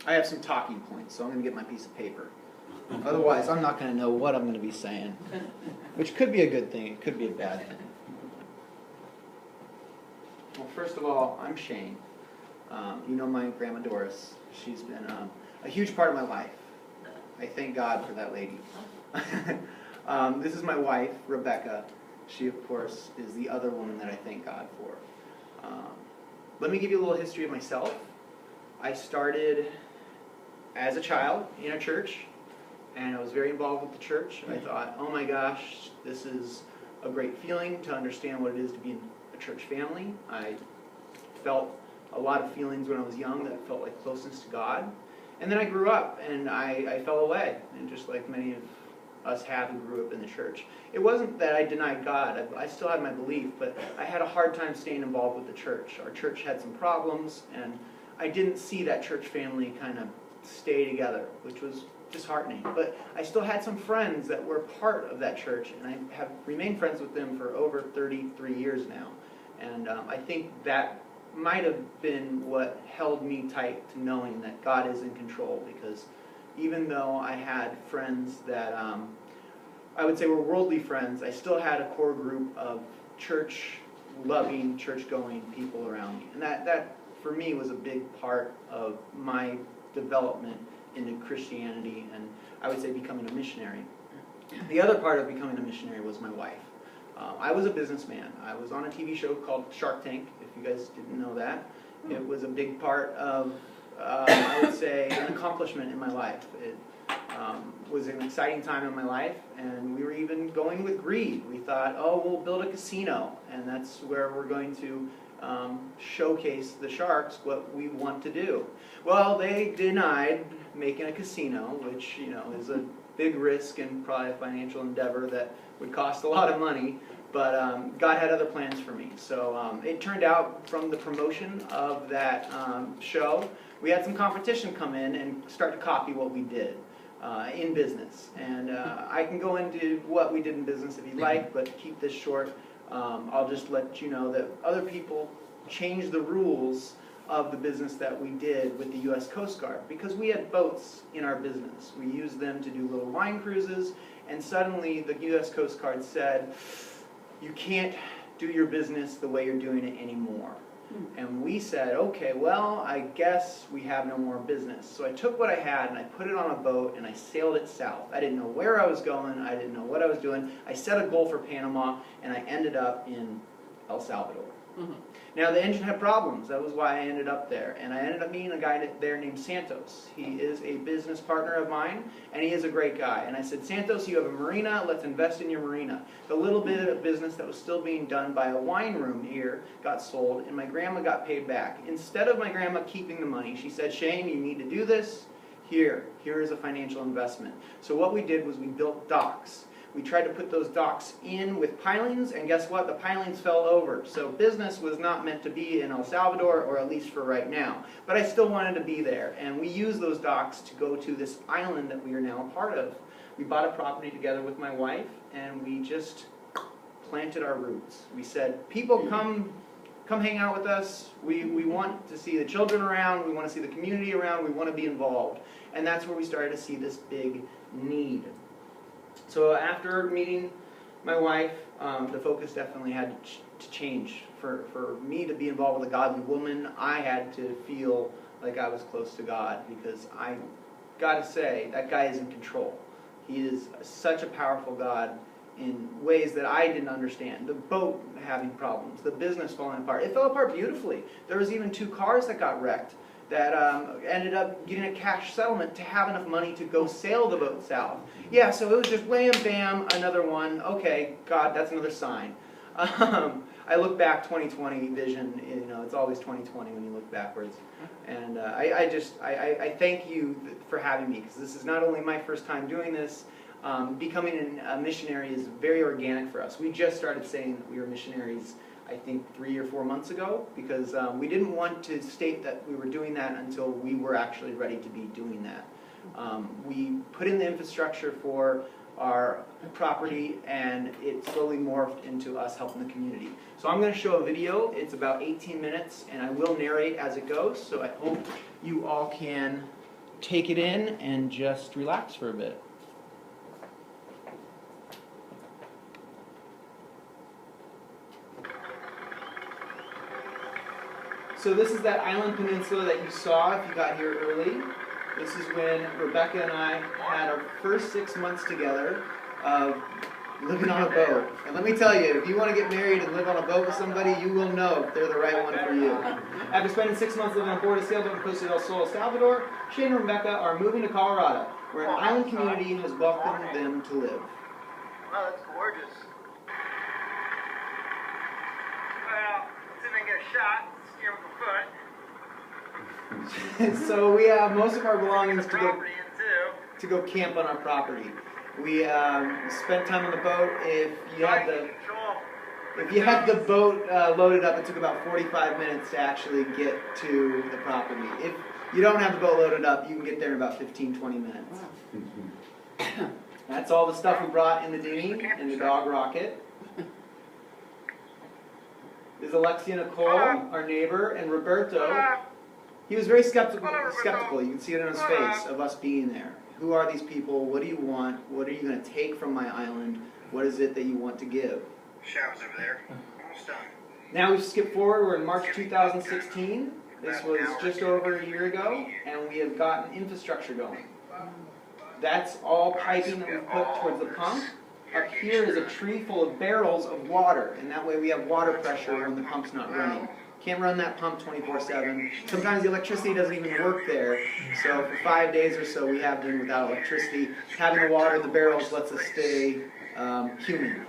I have some talking points, so I'm going to get my piece of paper. Otherwise, I'm not going to know what I'm going to be saying, which could be a good thing. It could be a bad thing. Well, first of all, I'm Shane. You know my Grandma Doris. She's been a huge part of my life. I thank God for that lady. This is my wife, Rebecca. She, of course, is the other woman that I thank God for. Let me give you a little history of myself. I started as a child in a church, and I was very involved with the church. I thought, oh my gosh, this is a great feeling to understand what it is to be in a church family. I felt a lot of feelings when I was young that felt like closeness to God. And then I grew up, and I fell away, and just like many of us have who grew up in the church. It wasn't that I denied God. I still had my belief, but I had a hard time staying involved with the church. Our church had some problems, and I didn't see that church family kind of stay together, which was disheartening. But I still had some friends that were part of that church, and I have remained friends with them for over 33 years now. And I think that might have been what held me tight to knowing that God is in control, because even though I had friends that I would say were worldly friends, I still had a core group of church-loving, church-going people around me. And that, for me, was a big part of my development into Christianity, and I would say becoming a missionary. The other part of becoming a missionary was my wife. I was a businessman. I was on a TV show called Shark Tank, if you guys didn't know that. It was a big part of, I would say, an accomplishment in my life. It was an exciting time in my life, and we were even going with greed. We thought, oh, we'll build a casino, and that's where we're going to showcase the sharks what we want to do. Well, they denied making a casino, which, you know, is a big risk and probably a financial endeavor that would cost a lot of money, but God had other plans for me. So it turned out from the promotion of that show, we had some competition come in and start to copy what we did in business. And I can go into what we did in business if you'd like, but to keep this short, I'll just let you know that other people changed the rules of the business that we did with the U.S. Coast Guard, because we had boats in our business. We used them to do little wine cruises, and suddenly the U.S. Coast Guard said, you can't do your business the way you're doing it anymore. And we said, okay, well, I guess we have no more business. So I took what I had and I put it on a boat and I sailed it south. I didn't know where I was going. I didn't know what I was doing. I set a goal for Panama, and I ended up in El Salvador. Now, the engine had problems. That was why I ended up there. And I ended up meeting a guy there named Santos. He is a business partner of mine, and he is a great guy. And I said, Santos, you have a marina. Let's invest in your marina. The little bit of business that was still being done by a wine room here got sold, and my grandma got paid back. Instead of my grandma keeping the money, she said, Shane, you need to do this. Here is a financial investment. So what we did was we built docks. We tried to put those docks in with pilings, and guess what? The pilings fell over. So business was not meant to be in El Salvador, or at least for right now. But I still wanted to be there, and we used those docks to go to this island that we are now a part of. We bought a property together with my wife, and we just planted our roots. We said, people, come hang out with us. We want to see the children around. We want to see the community around. We want to be involved. And that's where we started to see this big need. So after meeting my wife, the focus definitely had to change. For me to be involved with a godly woman, I had to feel like I was close to God, because I got to say, that guy is in control. He is such a powerful God in ways that I didn't understand. The boat having problems, the business falling apart. It fell apart beautifully. There was even 2 cars that got wrecked that ended up getting a cash settlement to have enough money to go sail the boat south. Yeah, so it was just wham, bam, another one. Okay, God, that's another sign. I look back, 2020 vision, you know, it's always 2020 when you look backwards. And I thank you for having me, because this is not only my first time doing this. Becoming a missionary is very organic for us. We just started saying that we were missionaries, I think 3 or 4 months ago, because we didn't want to state that we were doing that until we were actually ready to be doing that. We put in the infrastructure for our property, and it slowly morphed into us helping the community. So I'm going to show a video. It's about 18 minutes, and I will narrate as it goes, so I hope you all can take it in and just relax for a bit. So this is that island peninsula that you saw if you got here early. This is when Rebecca and I had our first 6 months together of living on a boat. And let me tell you, if you want to get married and live on a boat with somebody, you will know if they're the right one for you. After spending 6 months living on board a sailboat on the coast of El Sol, Salvador, Shane and Rebecca are moving to Colorado, where an island community has welcomed them to live. Wow, that's gorgeous. Well, let's see if I can get a shot. Steer with the foot. So we have most of our belongings to go camp on our property. We spent time on the boat. If you had the boat loaded up, it took about 45 minutes to actually get to the property. If you don't have the boat loaded up, you can get there in about 15-20 minutes. That's all the stuff we brought in the dinghy and the dog rocket. There's Alexia Nicole, our neighbor, and Roberto. He was very skeptical. You can see it on his face of us being there. Who are these people? What do you want? What are you going to take from my island? What is it that you want to give? Shower's over there. Almost done. Now we've skipped forward. We're in March 2016. This was just over a year ago, and we have gotten infrastructure going. That's all piping that we put towards the pump. Up here is a tree full of barrels of water, and that way we have water pressure when the pump's not running. Can't run that pump 24/7. Sometimes the electricity doesn't even work there. So for 5 days or so, we have been without electricity. Having the water in the barrels lets us stay human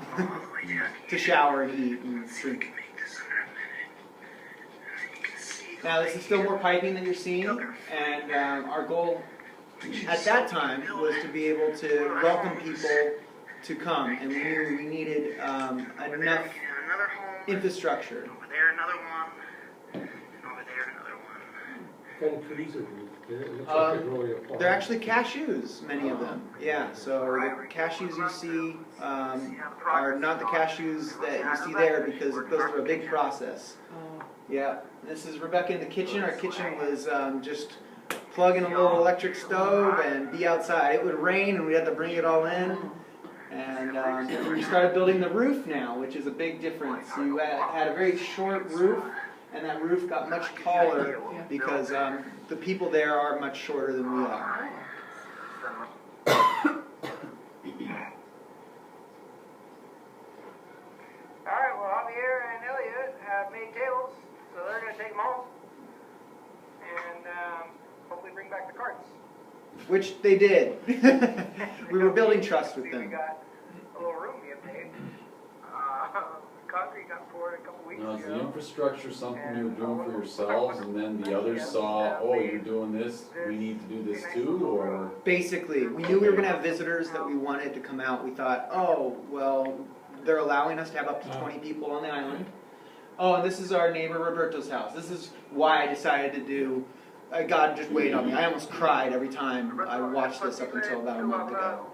to shower and eat and drink. Now this is still more piping than you're seeing, and our goal at that time was to be able to welcome people to come, and we knew we needed enough infrastructure. Over there, another one. And over there, another one. What kind of trees are these? It looks like they're growing apart. They're actually cashews, many of them. Yeah, so the cashews you see are not the cashews that you see there because it goes through a big process. Yeah, this is Rebecca in the kitchen. Our kitchen was just plug in a little electric stove and be outside. It would rain and we had to bring it all in. And we started building the roof now, which is a big difference. You had a very short roof, and that roof got much taller because the people there are much shorter than we are. Alright, well, Javier and Elliot have made tables, so they're going to take them home. And hopefully bring back the carts. Which they did. We were building trust with We them. got a little room being made. Concrete got poured a couple weeks Now, is the ago. infrastructure something you were doing for yourselves, and then the others saw, oh, you're doing this, we need to do this too, or? Basically, we knew we were going to have visitors that we wanted to come out. We thought, oh, well, they're allowing us to have up to 20 people on the island. Oh, and this is our neighbor Roberto's house. This is why I decided to do, God just waited on me. I almost cried every time I watched this up until about a month ago.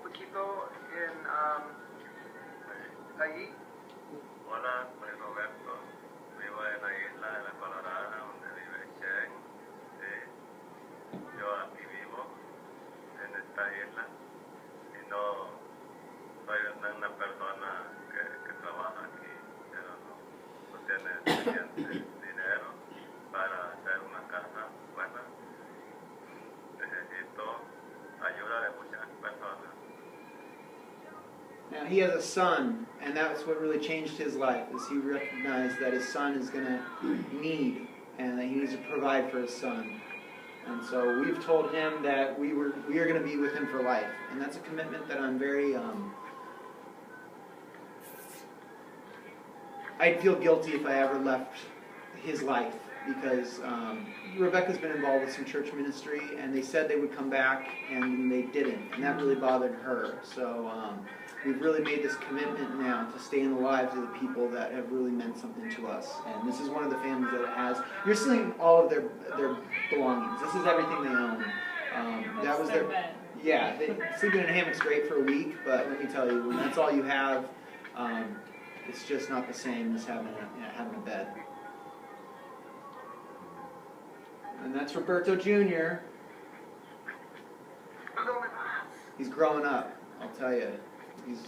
Hola, soy Roberto. Vivo en la isla de la Colorada, donde vive Shane. Yo aquí vivo, en esta isla, y no soy una persona que trabaja aquí, pero no tiene suficiente dinero para hacer una casa buena. Necesito ayuda de muchas personas. Now, he has a son, and that's what really changed his life, is he recognized that his son is going to need, and that he needs to provide for his son. And so we've told him that we are going to be with him for life. And that's a commitment that I'm very, I'd feel guilty if I ever left his life, because Rebecca's been involved with some church ministry, and they said they would come back, and they didn't, and that really bothered her. So we've really made this commitment now to stay in the lives of the people that have really meant something to us. And this is one of the families that has, you're seeing all of their belongings. This is everything they own. That was their, yeah, sleeping in a hammock's great for a week, but let me tell you, when that's all you have, it's just not the same as having a bed. And that's Roberto Jr. He's growing up, I'll tell you. He's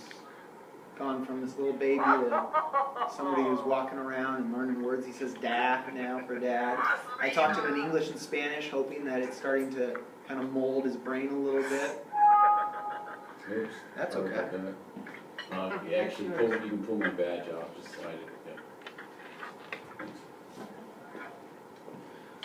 gone from this little baby to somebody who's walking around and learning words. He says "da" now for dad. I talked to him in English and Spanish, hoping that it's starting to kind of mold his brain a little bit. Oops. That's Sorry okay. about that. You actually you can pull my badge off, just slide it. Yeah. Thanks.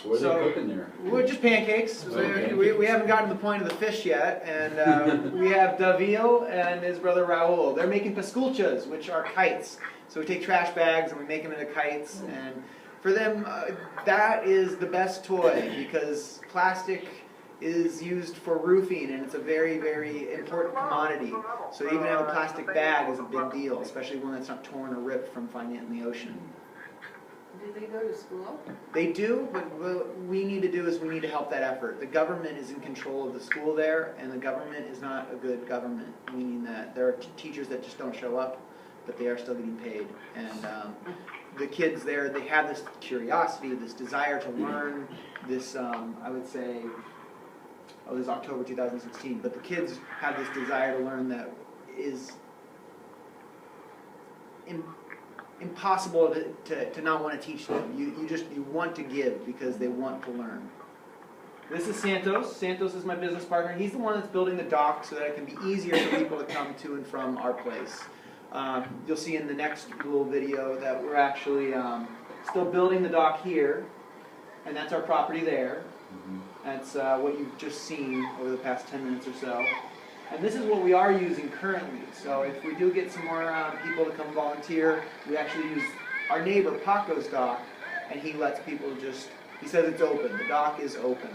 So what are they cooking there? We're just pancakes. Okay. We haven't gotten to the point of the fish yet, and we have Davil and his brother Raul. They're making pasculchas, which are kites. So we take trash bags and we make them into kites, and for them, that is the best toy because plastic is used for roofing, and it's a very, very important commodity. So to even have a plastic bag is a big deal, especially one that's not torn or ripped from finding it in the ocean. Do they go to school? They do, but what we need to do is we need to help that effort. The government is in control of the school there, and the government is not a good government, meaning that there are teachers that just don't show up, but they are still getting paid. And the kids there, they have this curiosity, this desire to learn, this, I would say, this is October 2016, but the kids have this desire to learn that is impossible to not want to teach them. You want to give because they want to learn. This is Santos. Santos is my business partner. He's the one that's building the dock so that it can be easier for people to come to and from our place. You'll see in the next little video that we're actually still building the dock here, and that's our property there. That's what you've just seen over the past 10 minutes or so. And this is what we are using currently. So if we do get some more people to come volunteer, we actually use our neighbor Paco's dock, and he lets people just, he says it's open. The dock is open.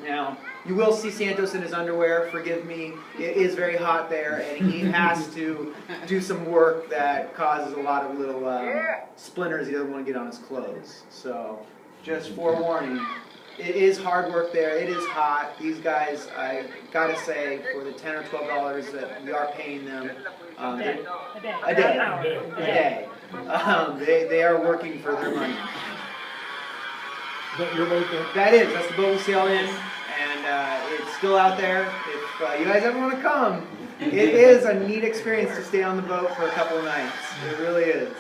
Now, you will see Santos in his underwear, forgive me. It is very hot there, and he has to do some work that causes a lot of little splinters he doesn't want to get on his clothes. So, just forewarning. It is hard work there. It is hot. These guys, I gotta say, for the $10 or $12 that we are paying them, A day. they are working for their money. Is that your boat there? That is. That's the boat we sailed in, and it's still out there. If you guys ever want to come, it is a neat experience to stay on the boat for a couple of nights. It really is.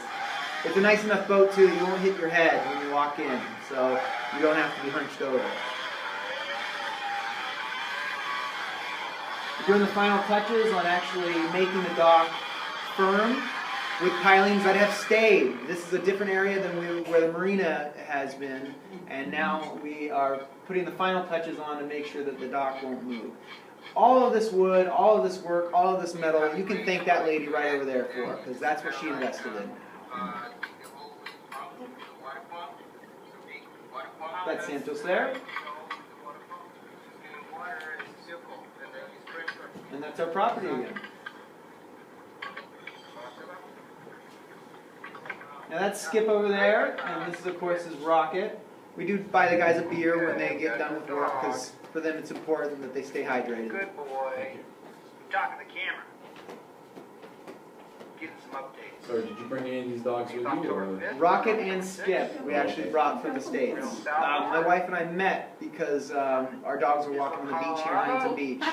It's a nice enough boat too. You won't hit your head when you walk in, so you don't have to be hunched over. We're doing the final touches on actually making the dock firm with pilings that have stayed. This is a different area than where the marina has been, and now we are putting the final touches on to make sure that the dock won't move. All of this wood, all of this work, all of this metal, you can thank that lady right over there for, because that's what she invested in. That's Santos there. And that's our property again. Now that's Skip over there, and this is of course is Rocket. We do buy the guys a beer when they get done with work, because for them it's important that they stay hydrated. Good boy. Talking to the camera. Getting some updates. So did you bring any of these dogs with you, or? Rocket and Skip we actually brought from the States. My wife and I met because our dogs were walking on the beach here in Huntington Beach.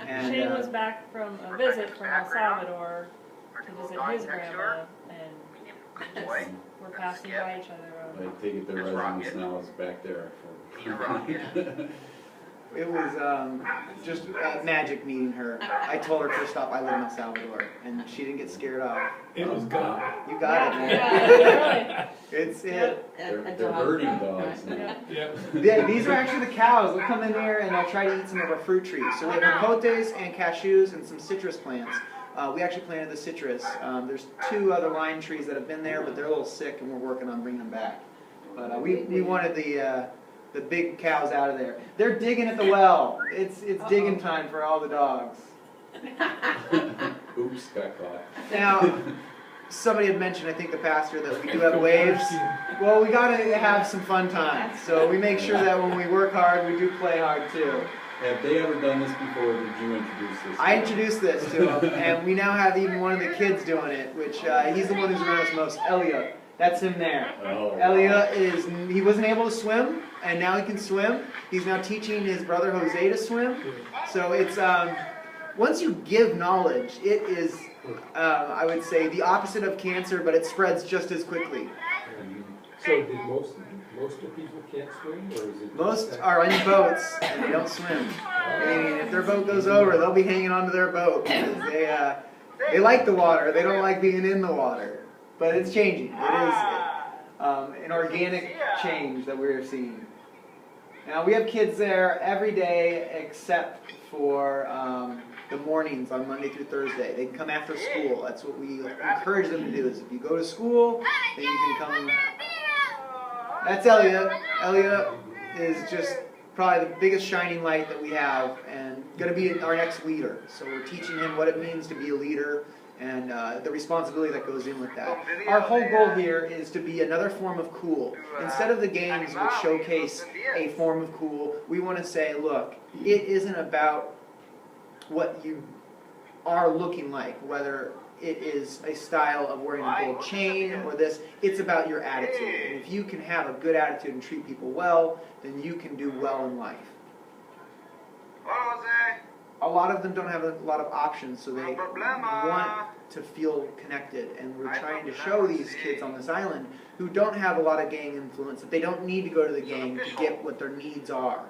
And, Shane was back from a visit from El Salvador to visit his grandma, and just we're passing by each other. I take it their residence now is back there. it was just magic meeting her. I told her first off I live in El Salvador, and she didn't get scared off. It was gone. You got it, man. Yeah, It's it. They're herding dogs now. Yeah. These are actually the cows. They'll come in here and they'll try to eat some of our fruit trees. So we have zapotes and cashews and some citrus plants. We actually planted the citrus. There's 2 other lime trees that have been there, but they're a little sick, and we're working on bringing them back. But we wanted the big cows out of there. They're digging at the well. It's digging time for all the dogs. Oops, got caught. Now, somebody had mentioned, I think the pastor, that we do have waves. Well, we got to have some fun times. So we make sure that when we work hard, we do play hard too. Have they ever done this before, or did you introduce this? I introduced this to him, and we now have even one of the kids doing it, which he's the one who's around us most, Elliot. That's him there. Oh. Elliot he wasn't able to swim, and now he can swim. He's now teaching his brother Jose to swim. So it's once you give knowledge, it is I would say the opposite of cancer, but it spreads just as quickly. So did most of the people can't swim, or is it? Most are in boats and they don't swim. I mean, if their boat goes over, they'll be hanging onto their boat because they like the water. They don't like being in the water. But it's changing. It is an organic change that we're seeing. Now we have kids there every day except for the mornings on Monday through Thursday. They can come after school. That's what we encourage them to do. Is if you go to school, then you can come. That's Elliot. Elliot is just probably the biggest shining light that we have and going to be our next leader. So we're teaching him what it means to be a leader and the responsibility that goes in with that. Our whole goal here is to be another form of cool. Instead of the games which showcase a form of cool, we want to say, look, it isn't about what you are looking like, whether it is a style of wearing a gold chain or this. It's about your attitude. And if you can have a good attitude and treat people well, then you can do well in life. A lot of them don't have a lot of options, so they want to feel connected. And we're trying to show these kids on this island who don't have a lot of gang influence that they don't need to go to the gang to get what their needs are.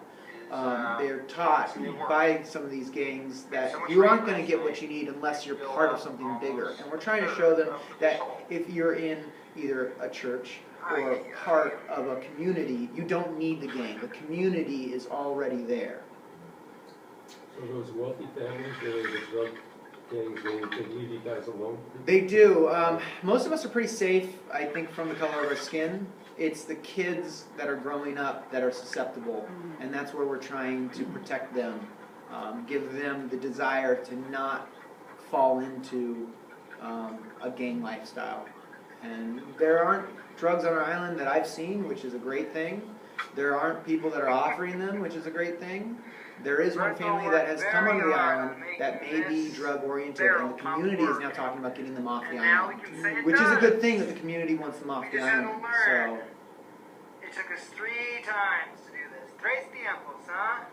They're taught by some of these gangs that you aren't going to get what you need unless you're part of something bigger. And we're trying to show them that if you're in either a church or part of a community, you don't need the gang. The community is already there. So those wealthy families, where the drug gangs, they can leave you guys alone? They do. Most of us are pretty safe, I think, from the color of our skin. It's the kids that are growing up that are susceptible, and that's where we're trying to protect them, give them the desire to not fall into a gang lifestyle. And there aren't drugs on our island that I've seen, which is a great thing. There aren't people that are offering them, which is a great thing. There is one family that has come onto the island that may be drug-oriented, and the community is now talking about getting them off the island, which is a good thing that the community wants them off the island. So it took us 3 times to do this. 3 tiempos, huh?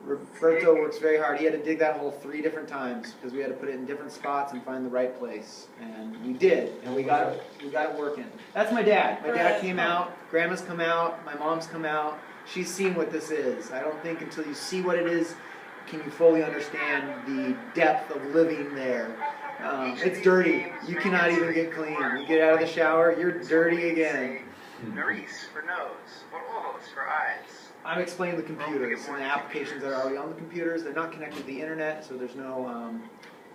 Roberto works very hard. He had to dig that hole 3 different times because we had to put it in different spots and find the right place. And we did, and we got it working. That's my dad. My dad came out. Grandma's come out. My mom's come out. She's seen what this is. I don't think until you see what it is can you fully understand the depth of living there. It's dirty. You cannot even get clean. You get out of the shower, you're dirty again. Nariz for nose, for ojos, for eyes. I'm explaining the computers and the applications that are already on the computers. They're not connected to the internet, so there's no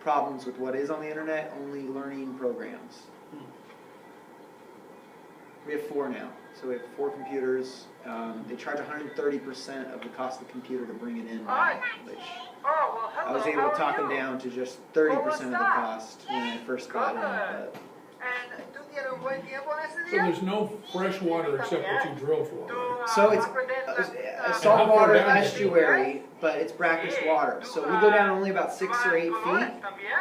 problems with what is on the internet, only learning programs. We have 4 now. So we have 4 computers. They charge 130% of the cost of the computer to bring it in, which I was able to talk them down to just 30% of the cost when I first got in. But So there's no fresh water except what you drill for? so it's a saltwater estuary, but it's brackish water. So we go down only about 6 or 8 feet,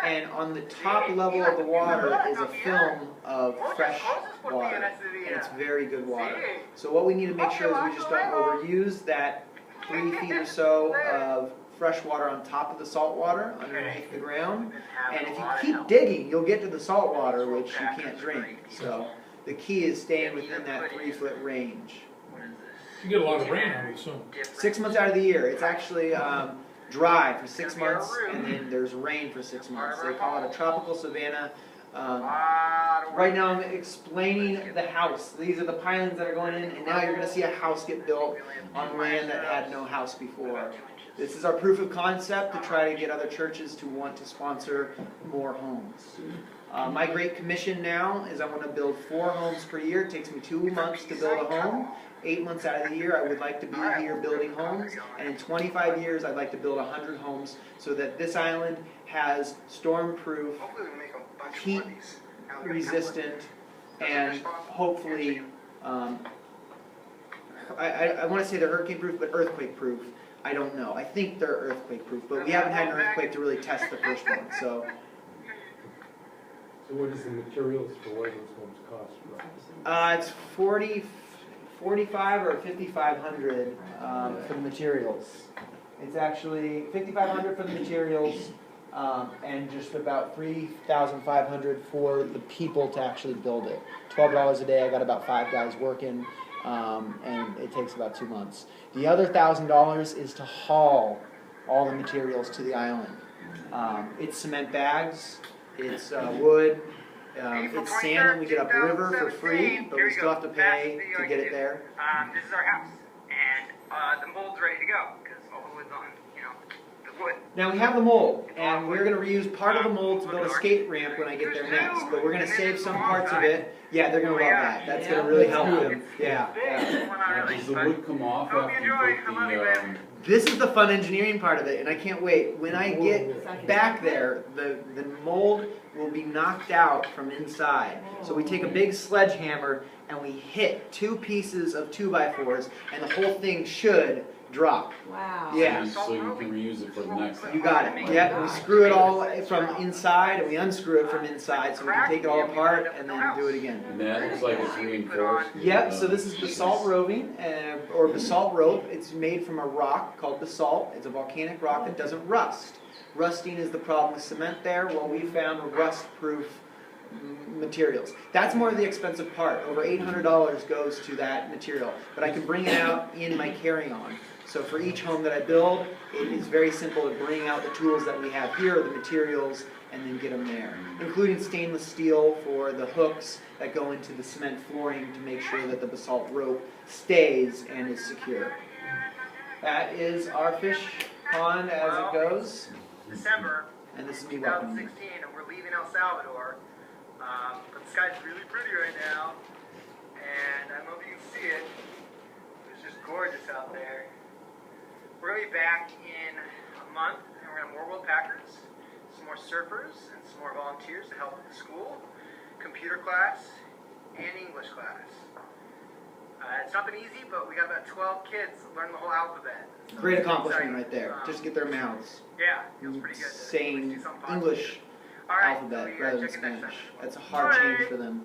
and on the top level of the water is a film of fresh water, and it's very good water. So what we need to make sure is we just don't overuse that 3 feet or so of fresh water on top of the salt water underneath the ground. And if you keep digging, you'll get to the salt water, which you can't drink. So the key is staying within that 3-foot range. You get a lot of rain, I would assume. 6 months out of the year. It's actually dry for 6 months, and then there's rain for 6 months. They call it a tropical savanna. Right now I'm explaining the house. These are the pilings that are going in, and now you're going to see a house get built on land that had no house before. This is our proof of concept to try to get other churches to want to sponsor more homes. My great commission now is I want to build 4 homes per year. It takes me 2 months to build a home. 8 months out of the year I would like to be here building homes. And in 25 years I'd like to build 100 homes so that this island has storm-proof, heat-resistant, and hopefully, I want to say they're hurricane-proof, but earthquake-proof. I don't know. I think they're earthquake-proof, but we haven't had an earthquake to really test the first one. So what is the materials for what those homes cost? it's 45 or 5,500 for the materials. It's actually 5,500 for the materials, and just about 3,500 for the people to actually build it. $12 a day. I got about 5 guys working, and it takes about 2 months. The other $1,000 is to haul all the materials to the island. It's cement bags, it's wood, it's sand that we get upriver for free, but we still have to pay to get it there. This is our house, and the mold's ready to go because all the wood's on, the wood. Now we have the mold, and we're going to reuse part of the mold to build a skate ramp when I get there next, but we're going to save some parts of it. Yeah, they're going to love that. That's going to really help them. Yeah. Now, does the wood come off after you put the, This is the fun engineering part of it, and I can't wait. When I get back there, the mold will be knocked out from inside. So we take a big sledgehammer and we hit 2 pieces of 2x4s, and the whole thing should drop. Wow. Yeah. so you can reuse it for the next time? You got it. Yeah, we screw it all from inside, and we unscrew it from inside, so we can take it all apart and then do it again. And that looks like it's reinforced. Yep, so this is basalt roving, or basalt rope. It's made from a rock called basalt. It's a volcanic rock that doesn't rust. Rusting is the problem with cement there. Well, we found rust-proof materials. That's more of the expensive part. Over $800 goes to that material, but I can bring it out in my carry-on. So for each home that I build, it is very simple to bring out the tools that we have here, the materials, and then get them there, including stainless steel for the hooks that go into the cement flooring to make sure that the basalt rope stays and is secure. That is our fish pond as it goes. December And this is me welcoming you. 2016, and we're leaving El Salvador. But the sky's really pretty right now, and I don't know if you can see it. It's just gorgeous out there. We're going to be back in a month, and we're going to have more World Packers, some more surfers, and some more volunteers to help with the school, computer class, and English class. It's not been easy, but we got about 12 kids learning the whole alphabet. So Great it's accomplishment exciting. right there. Just get their mouths Yeah, feels pretty good. to saying do something positive. English All right, alphabet so we, rather than check it next Spanish. time. That's a hard change for them.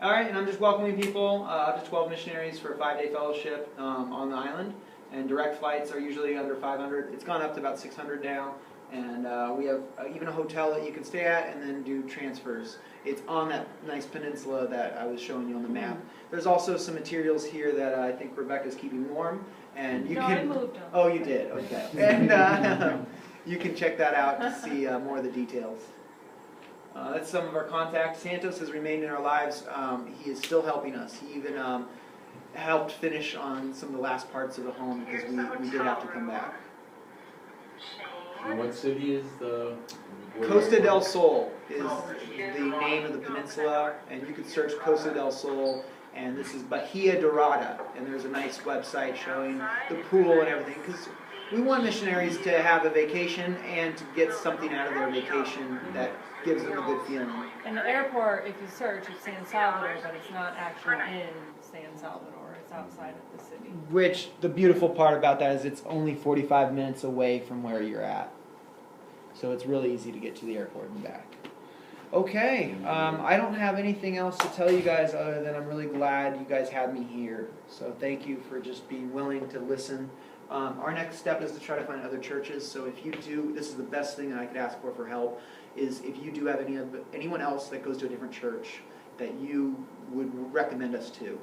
All right, and I'm just welcoming people up to 12 missionaries for a 5-day fellowship on the island. And direct flights are usually under 500. It's gone up to about 600 now. And we have even a hotel that you can stay at and then do transfers. It's on that nice peninsula that I was showing you on the map. There's also some materials here that I think Rebecca's keeping warm. And you No, can. I moved them. Oh, you did. Okay. And you can check that out to see more of the details. That's some of our contacts. Santos has remained in our lives. He is still helping us. He even helped finish on some of the last parts of the home because we did have to come back. And what city is the? Costa del Sol is the name of the peninsula, and you can search Costa del Sol, and this is Bahia Dorada, and there's a nice website showing the pool and everything, because we want missionaries to have a vacation and to get something out of their vacation that gives them a good feeling. And the airport, if you search, it's San Salvador, but it's not actually in San Salvador. It's outside of the city. Which, the beautiful part about that is it's only 45 minutes away from where you're at. So it's really easy to get to the airport and back. Okay, I don't have anything else to tell you guys other than I'm really glad you guys had me here. So thank you for just being willing to listen. Our next step is to try to find other churches. So if you do, this is the best thing that I could ask for help, is if you do have anyone else that goes to a different church that you would recommend us to.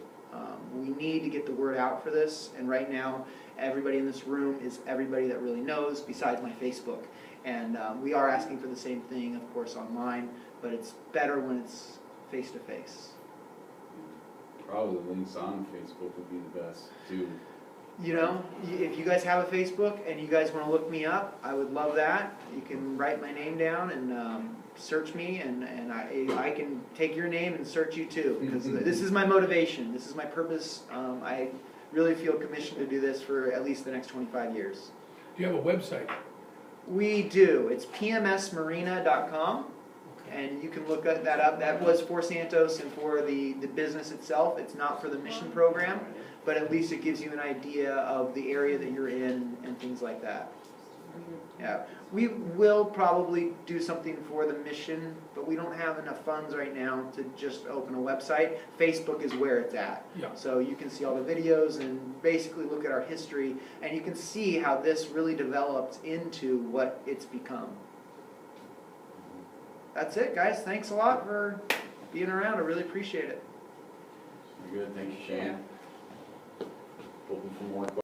We need to get the word out for this, and right now everybody in this room is everybody that really knows besides my Facebook. And we are asking for the same thing, of course, online, but it's better when it's face-to-face. Probably the links on Facebook would be the best too. You know, if you guys have a Facebook and you guys want to look me up, I would love that. You can write my name down and search me, and I can take your name and search you too, because this is my motivation. This is my purpose. I really feel commissioned to do this for at least the next 25 years. Do you have a website? We do. It's pmsmarina.com, and you can look that up. That was for Santos and for the business itself. It's not for the mission program, but at least it gives you an idea of the area that you're in and things like that. Yeah, we will probably do something for the mission, but we don't have enough funds right now to just open a website. Facebook is where it's at. Yeah. So you can see all the videos and basically look at our history, and you can see how this really developed into what it's become. That's it, guys. Thanks a lot for being around. I really appreciate it. Good, thank you, Shane. Hoping for more questions.